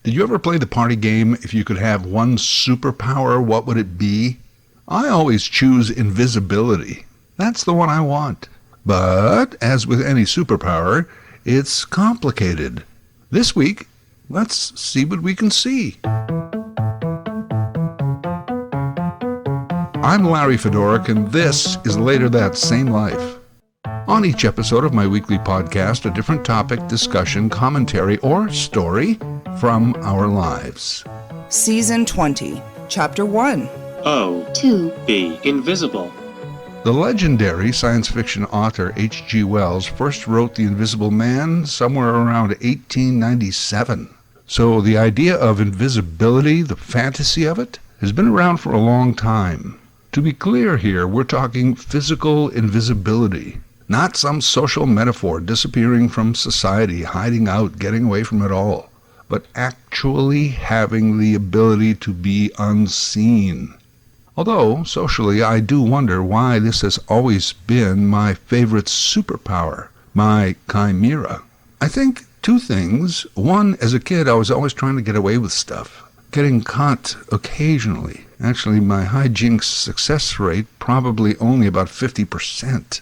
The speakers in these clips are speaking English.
Did you ever play the party game, if you could have one superpower, what would it be? I always choose invisibility. That's the one I want. But, as with any superpower, it's complicated. This week, let's see what we can see. I'm Larry Fedoruk, and this is Later That Same Life. On each episode of my weekly podcast, a different topic, discussion, commentary, or story from our lives. Season 20, Chapter 1. O. To be invisible. The legendary science fiction author H.G. Wells first wrote The Invisible Man somewhere around 1897. So the idea of invisibility, the fantasy of it, has been around for a long time. To be clear here, we're talking physical invisibility, not some social metaphor disappearing from society, hiding out, getting away from it all, but actually having the ability to be unseen. Although, socially, I do wonder why this has always been my favorite superpower, my chimera. I think two things. One, as a kid, I was always trying to get away with stuff, getting caught occasionally. Actually, my hijinks success rate probably only about 50%.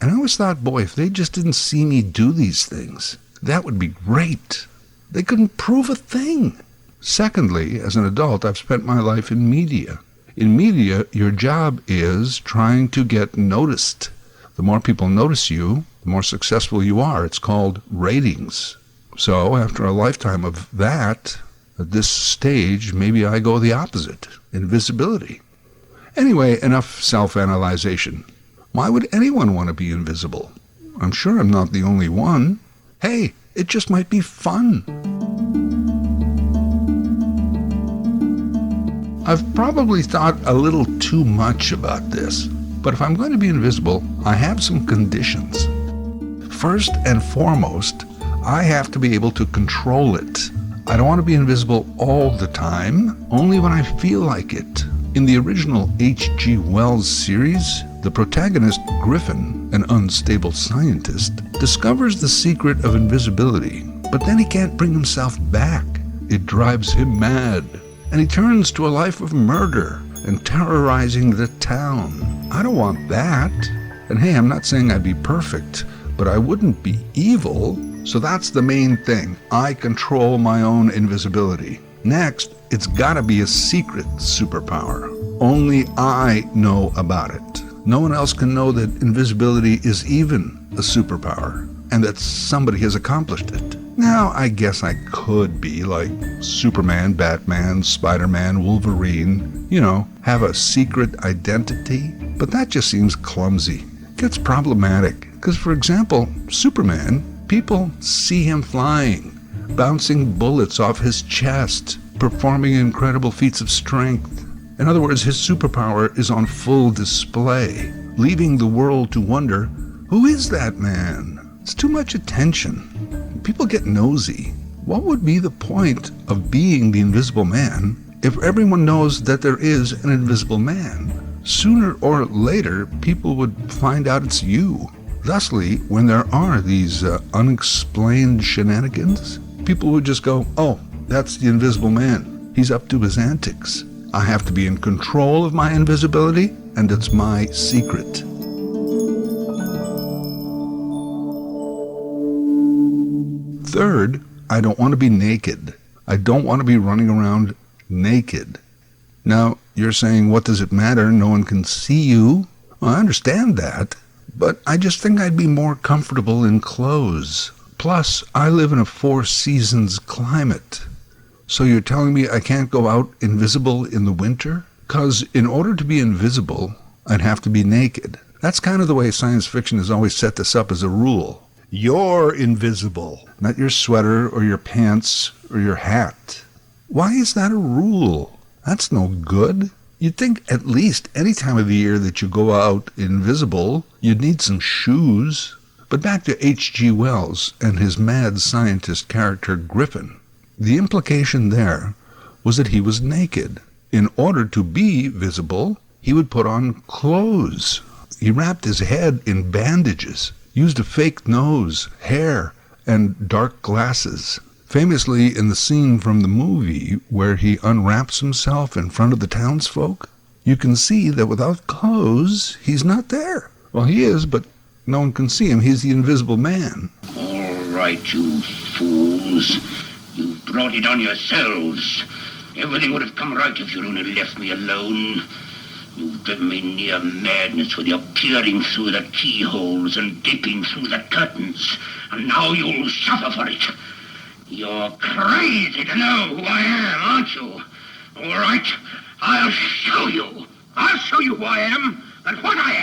And I always thought, boy, if they just didn't see me do these things, that would be great. They couldn't prove a thing. Secondly, as an adult, I've spent my life in media. In media, your job is trying to get noticed. The more people notice you, the more successful you are. It's called ratings. So after a lifetime of that, at this stage, maybe I go the opposite, invisibility. Anyway, enough self-analyzation. Why would anyone want to be invisible? I'm sure I'm not the only one. Hey, it just might be fun. I've probably thought a little too much about this, but if I'm going to be invisible, I have some conditions. First and foremost, I have to be able to control it. I don't want to be invisible all the time, only when I feel like it. In the original H.G. Wells series, the protagonist, Griffin, an unstable scientist, discovers the secret of invisibility, but then he can't bring himself back. It drives him mad, and he turns to a life of murder and terrorizing the town. I don't want that. And hey, I'm not saying I'd be perfect, but I wouldn't be evil, so that's the main thing. I control my own invisibility. Next, it's gotta be a secret superpower. Only I know about it. No one else can know that invisibility is even a superpower, and that somebody has accomplished it. Now, I guess I could be like Superman, Batman, Spider-Man, Wolverine, have a secret identity, but that just seems clumsy. It gets problematic, because for example, Superman, people see him flying, bouncing bullets off his chest, performing incredible feats of strength. In other words, his superpower is on full display, leaving the world to wonder, who is that man? It's too much attention. People get nosy. What would be the point of being the invisible man if everyone knows that there is an invisible man? Sooner or later, people would find out it's you. Thusly, when there are these unexplained shenanigans, people would just go, oh, that's the invisible man. He's up to his antics. I have to be in control of my invisibility, and it's my secret. Third, I don't want to be naked. I don't want to be running around naked. Now, you're saying, what does it matter? No one can see you. Well, I understand that, but I just think I'd be more comfortable in clothes. Plus, I live in a 4 seasons climate. So you're telling me I can't go out invisible in the winter? 'Cause in order to be invisible, I'd have to be naked. That's kind of the way science fiction has always set this up as a rule. You're invisible, not your sweater or your pants or your hat. Why is that a rule? That's no good. You'd think at least any time of the year that you go out invisible, you'd need some shoes. But back to H.G. Wells and his mad scientist character Griffin. The implication there was that he was naked. In order to be visible, he would put on clothes. He wrapped his head in bandages, used a fake nose, hair, and dark glasses. Famously, in the scene from the movie where he unwraps himself in front of the townsfolk, you can see that without clothes, he's not there. Well, he is, but no one can see him. He's the Invisible Man. All right, you fools. You've brought it on yourselves. Everything would have come right if you'd only left me alone. You've driven me near madness with your peering through the keyholes and gaping through the curtains. And now you'll suffer for it. You're crazy to know who I am, aren't you? All right, I'll show you. I'll show you who I am and what I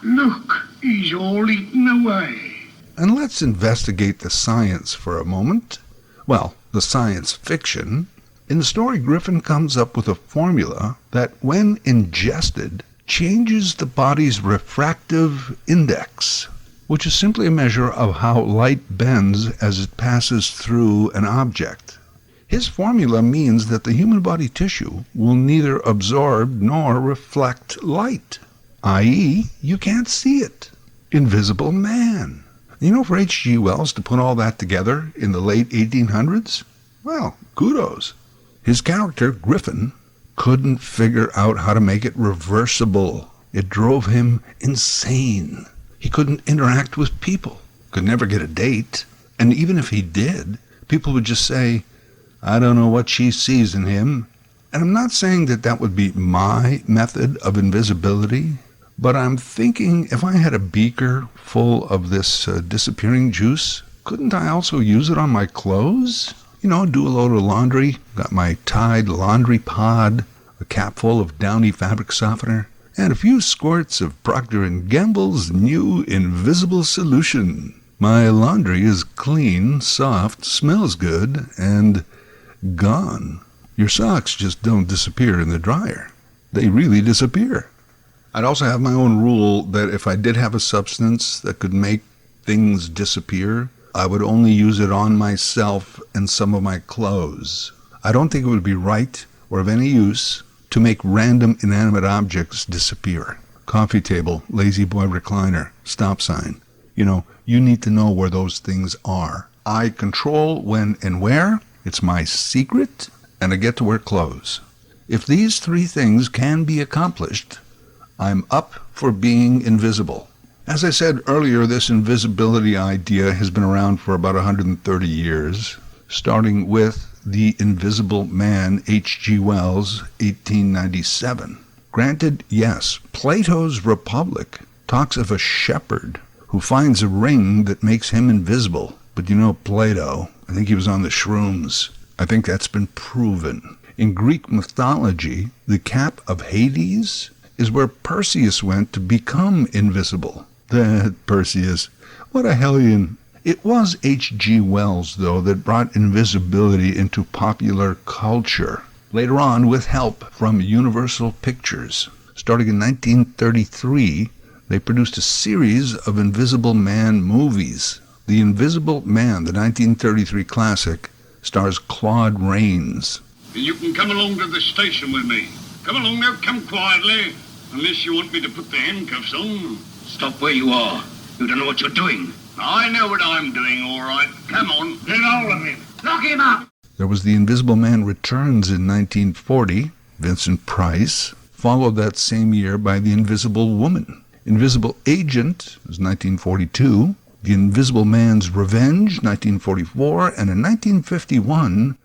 am. Look, he's all eaten away. And let's investigate the science for a moment. Well, the science fiction. In the story, Griffin comes up with a formula that, when ingested, changes the body's refractive index, which is simply a measure of how light bends as it passes through an object. His formula means that the human body tissue will neither absorb nor reflect light, i.e., you can't see it. Invisible Man. You know, for H.G. Wells to put all that together in the late 1800s? Well, kudos. His character, Griffin, couldn't figure out how to make it reversible. It drove him insane. He couldn't interact with people, could never get a date, and even if he did, people would just say, I don't know what she sees in him. And I'm not saying that that would be my method of invisibility, but I'm thinking if I had a beaker full of this disappearing juice, couldn't I also use it on my clothes? You know, do a load of laundry, got my Tide laundry pod, a cap full of Downy fabric softener, and a few squirts of Procter & Gamble's new invisible solution. My laundry is clean, soft, smells good, and gone. Your socks just don't disappear in the dryer. They really disappear. I'd also have my own rule that if I did have a substance that could make things disappear, I would only use it on myself and some of my clothes. I don't think it would be right or of any use to make random inanimate objects disappear. Coffee table, lazy boy recliner, stop sign. You know, you need to know where those things are. I control when and where. It's my secret, and I get to wear clothes. If these three things can be accomplished, I'm up for being invisible. As I said earlier, this invisibility idea has been around for about 130 years, starting with The Invisible Man, H.G. Wells, 1897. Granted, yes, Plato's Republic talks of a shepherd who finds a ring that makes him invisible. But you know Plato, I think he was on the shrooms. I think that's been proven. In Greek mythology, the cap of Hades is where Perseus went to become invisible. That Perseus, what a hellion. It was H.G. Wells, though, that brought invisibility into popular culture. Later on, with help from Universal Pictures. Starting in 1933, they produced a series of Invisible Man movies. The Invisible Man, the 1933 classic, stars Claude Rains. You can come along to the station with me. Come along now, come quietly. Unless you want me to put the handcuffs on. Stop where you are. You don't know what you're doing. I know what I'm doing, all right. Come on, get hold of him. Lock him up. There was The Invisible Man Returns in 1940, Vincent Price, followed that same year by The Invisible Woman. Invisible Agent was 1942, The Invisible Man's Revenge, 1944, and in 1951,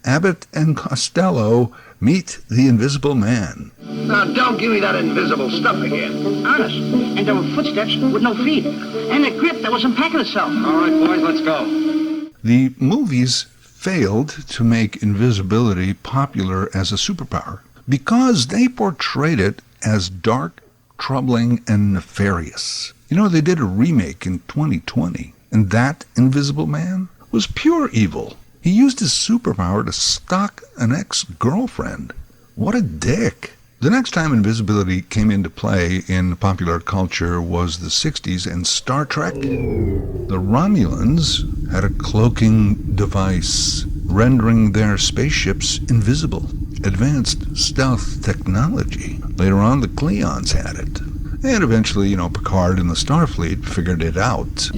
Abbott and Costello meet the Invisible Man. Now, don't give me that invisible stuff again. Honest. And there were footsteps with no feet. And a grip that was unpacking itself. All right, boys, let's go. The movies failed to make invisibility popular as a superpower because they portrayed it as dark, troubling, and nefarious. You know, they did a remake in 2020, and that Invisible Man was pure evil. He used his superpower to stalk an ex-girlfriend. What a dick. The next time invisibility came into play in popular culture was the 60s and Star Trek. The Romulans had a cloaking device, rendering their spaceships invisible. Advanced stealth technology. Later on, the Klingons had it. And eventually, Picard and the Starfleet figured it out.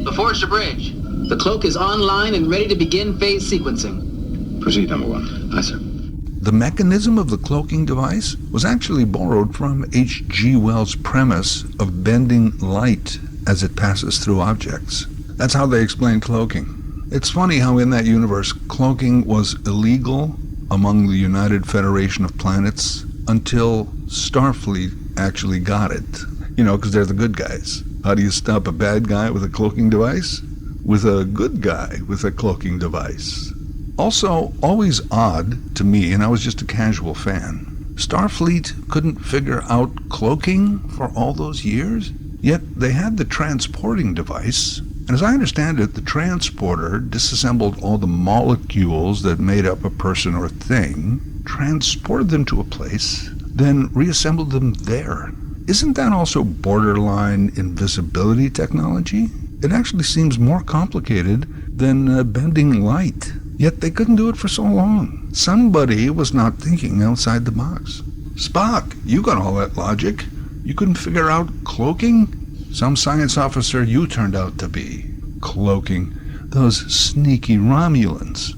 Before Bridge, the cloak is online and ready to begin phase sequencing. Proceed, number one. Aye, sir. The mechanism of the cloaking device was actually borrowed from H.G. Wells' premise of bending light as it passes through objects. That's how they explain cloaking. It's funny how in that universe, cloaking was illegal among the United Federation of Planets until Starfleet actually got it. Because they're the good guys. How do you stop a bad guy with a cloaking device? With a good guy with a cloaking device. Also, always odd to me, and I was just a casual fan, Starfleet couldn't figure out cloaking for all those years, yet they had the transporting device, and as I understand it, the transporter disassembled all the molecules that made up a person or thing, transported them to a place, then reassembled them there. Isn't that also borderline invisibility technology? It actually seems more complicated than bending light. Yet they couldn't do it for so long. Somebody was not thinking outside the box. Spock, you got all that logic. You couldn't figure out cloaking? Some science officer you turned out to be. Cloaking. Those sneaky Romulans.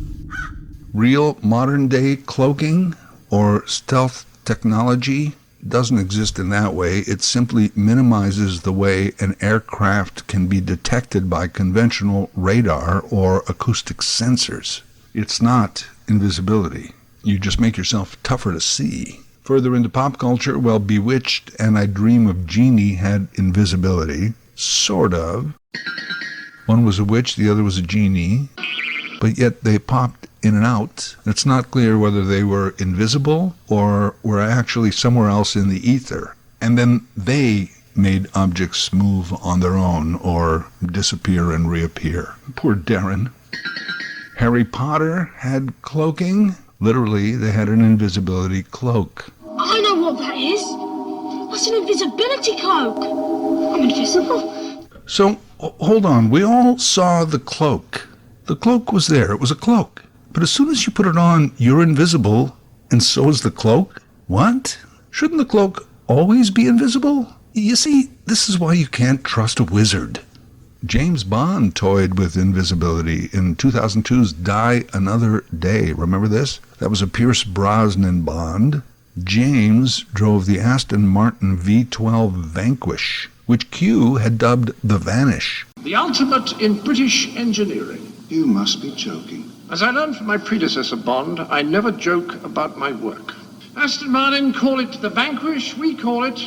Real modern-day cloaking or stealth technology doesn't exist in that way. It simply minimizes the way an aircraft can be detected by conventional radar or acoustic sensors. It's not invisibility. You just make yourself tougher to see. Further into pop culture, well, Bewitched and I Dream of Jeannie had invisibility. Sort of. One was a witch, the other was a genie. But yet they popped in and out. It's not clear whether they were invisible or were actually somewhere else in the ether. And then they made objects move on their own or disappear and reappear. Poor Darren. Harry Potter had cloaking. Literally, they had an invisibility cloak. I know what that is. That's an invisibility cloak. I'm invisible. So, hold on. We all saw the cloak. The cloak was there. It was a cloak. But as soon as you put it on, you're invisible, and so is the cloak? What? Shouldn't the cloak always be invisible? You see, this is why you can't trust a wizard. James Bond toyed with invisibility in 2002's Die Another Day. Remember this? That was a Pierce Brosnan Bond. James drove the Aston Martin V12 Vanquish, which Q had dubbed the Vanish. The ultimate in British engineering. You must be joking. As I learned from my predecessor Bond, I never joke about my work. Aston Martin call it the Vanquish, we call it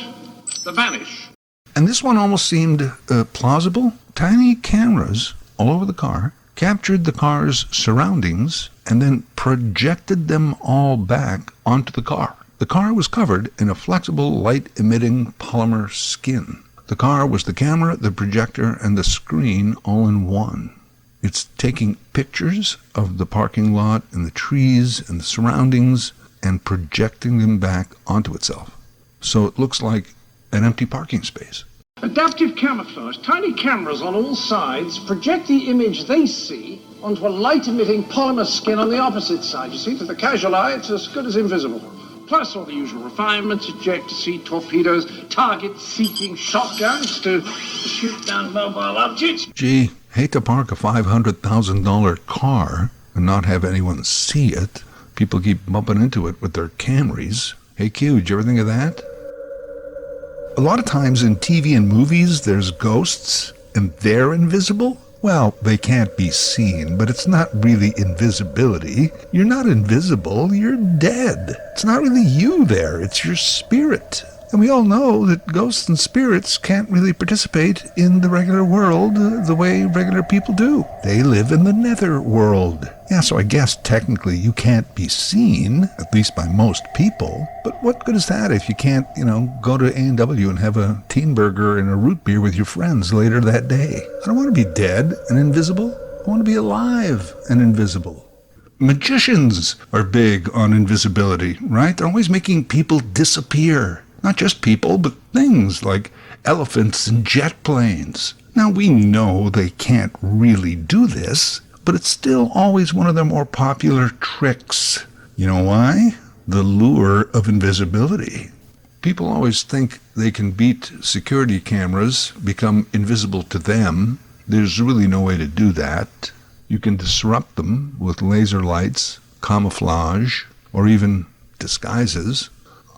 the Vanish. And this one almost seemed plausible. Tiny cameras all over the car captured the car's surroundings and then projected them all back onto the car. The car was covered in a flexible, light-emitting polymer skin. The car was the camera, the projector, and the screen all in one. It's taking pictures of the parking lot and the trees and the surroundings and projecting them back onto itself. So it looks like an empty parking space. Adaptive camouflage. Tiny cameras on all sides project the image they see onto a light-emitting polymer skin on the opposite side. You see, to the casual eye, it's as good as invisible. Plus all the usual refinements, ejector seat, torpedoes, target-seeking shotguns to shoot down mobile objects. Gee, hate to park a $500,000 car and not have anyone see it. People keep bumping into it with their Camrys. Hey Q, did you ever think of that? A lot of times in TV and movies, there's ghosts, and they're invisible. Well, they can't be seen, but it's not really invisibility. You're not invisible, you're dead. It's not really you there, it's your spirit. And we all know that ghosts and spirits can't really participate in the regular world the way regular people do. They live in the nether world. Yeah, so I guess technically you can't be seen, at least by most people. But what good is that if you can't, go to A&W and have a teen burger and a root beer with your friends later that day? I don't want to be dead and invisible. I want to be alive and invisible. Magicians are big on invisibility, right? They're always making people disappear. Not just people, but things like elephants and jet planes. Now, we know they can't really do this, but it's still always one of their more popular tricks. You know why? The lure of invisibility. People always think they can beat security cameras, become invisible to them. There's really no way to do that. You can disrupt them with laser lights, camouflage, or even disguises.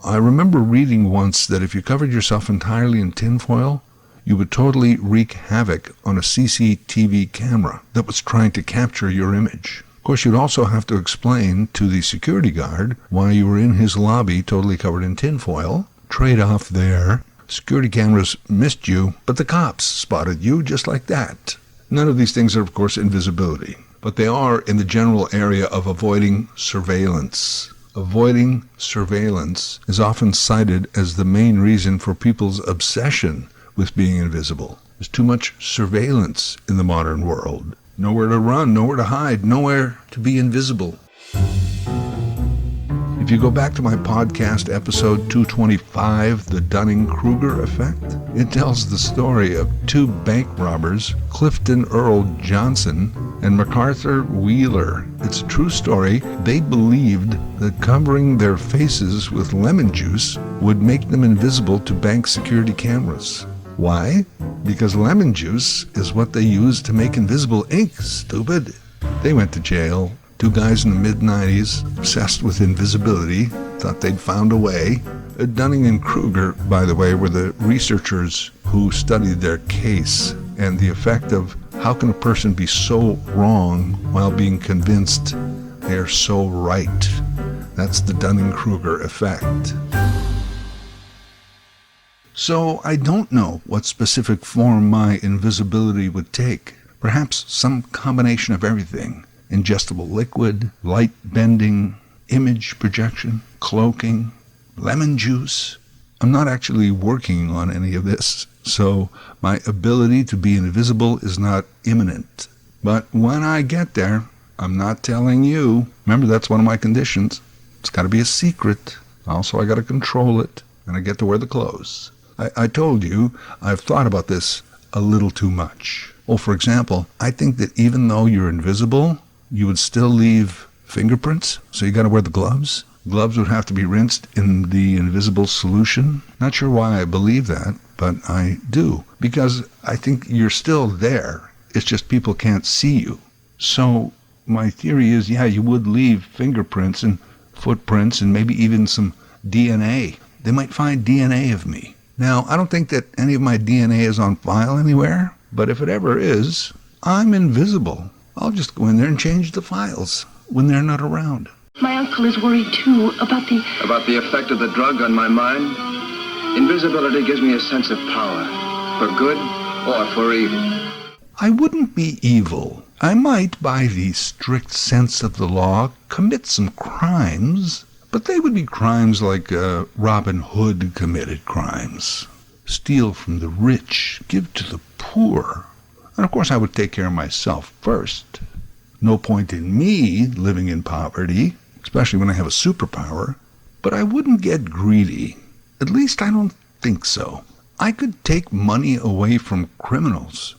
I remember reading once that if you covered yourself entirely in tinfoil, you would totally wreak havoc on a CCTV camera that was trying to capture your image. Of course, you'd also have to explain to the security guard why you were in his lobby totally covered in tinfoil. Trade-off there. Security cameras missed you, but the cops spotted you just like that. None of these things are, of course, invisibility, but they are in the general area of avoiding surveillance. Avoiding surveillance is often cited as the main reason for people's obsession with being invisible. There's too much surveillance in the modern world. Nowhere to run, nowhere to hide, nowhere to be invisible. If you go back to my podcast episode 225, The Dunning-Kruger Effect, it tells the story of two bank robbers, Clifton Earl Johnson and MacArthur Wheeler. It's a true story. They believed that covering their faces with lemon juice would make them invisible to bank security cameras. Why? Because lemon juice is what they use to make invisible ink, stupid. They went to jail. Two guys in the mid-90s, obsessed with invisibility, thought they'd found a way. Dunning and Kruger, by the way, were the researchers who studied their case and the effect of how can a person be so wrong while being convinced they're so right. That's the Dunning-Kruger effect. So I don't know what specific form my invisibility would take. Perhaps some combination of everything. Ingestible liquid, light bending, image projection, cloaking, lemon juice. I'm not actually working on any of this, so my ability to be invisible is not imminent. But when I get there, I'm not telling you. Remember, that's one of my conditions. It's got to be a secret. Also, I got to control it, and I get to wear the clothes. I told you, I've thought about this a little too much. Oh, for example, I think that even though you're invisible, you would still leave fingerprints, so you got to wear the gloves. Gloves would have to be rinsed in the invisible solution. Not sure why I believe that, but I do, because I think you're still there. It's just people can't see you. So my theory is, yeah, you would leave fingerprints and footprints and maybe even some DNA. They might find DNA of me. Now, I don't think that any of my DNA is on file anywhere, but if it ever is, I'm invisible. I'll just go in there and change the files when they're not around. My uncle is worried, too, about the... About the effect of the drug on my mind? Invisibility gives me a sense of power, for good or for evil. I wouldn't be evil. I might, by the strict sense of the law, commit some crimes, but they would be crimes like Robin Hood committed crimes. Steal from the rich, give to the poor. And of course I would take care of myself first. No point in me living in poverty, especially when I have a superpower. But I wouldn't get greedy. At least I don't think so. I could take money away from criminals.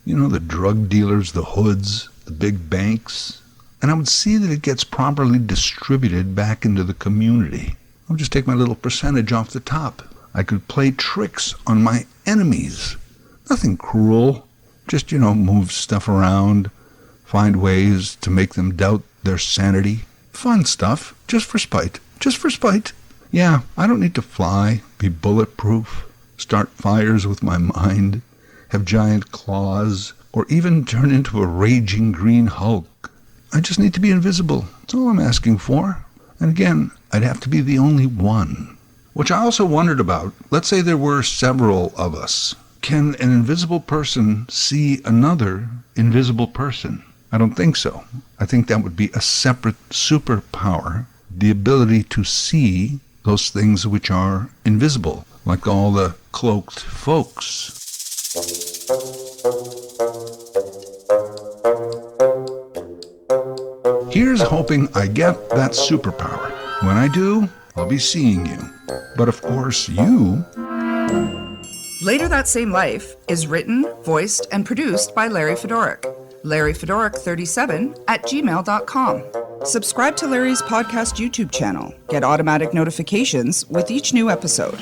You know, the drug dealers, the hoods, the big banks. And I would see that it gets properly distributed back into the community. I would just take my little percentage off the top. I could play tricks on my enemies. Nothing cruel. Just, move stuff around, find ways to make them doubt their sanity. Fun stuff, just for spite. Just for spite. Yeah, I don't need to fly, be bulletproof, start fires with my mind, have giant claws, or even turn into a raging green Hulk. I just need to be invisible. That's all I'm asking for. And again, I'd have to be the only one. Which I also wondered about. Let's say there were several of us. Can an invisible person see another invisible person? I don't think so. I think that would be a separate superpower, the ability to see those things which are invisible, like all the cloaked folks. Here's hoping I get that superpower. When I do, I'll be seeing you. But of course, you... Later That Same Life is written, voiced, and produced by Larry Fedoruk. LarryFedoruk37 @gmail.com. Subscribe to Larry's podcast YouTube channel. Get automatic notifications with each new episode.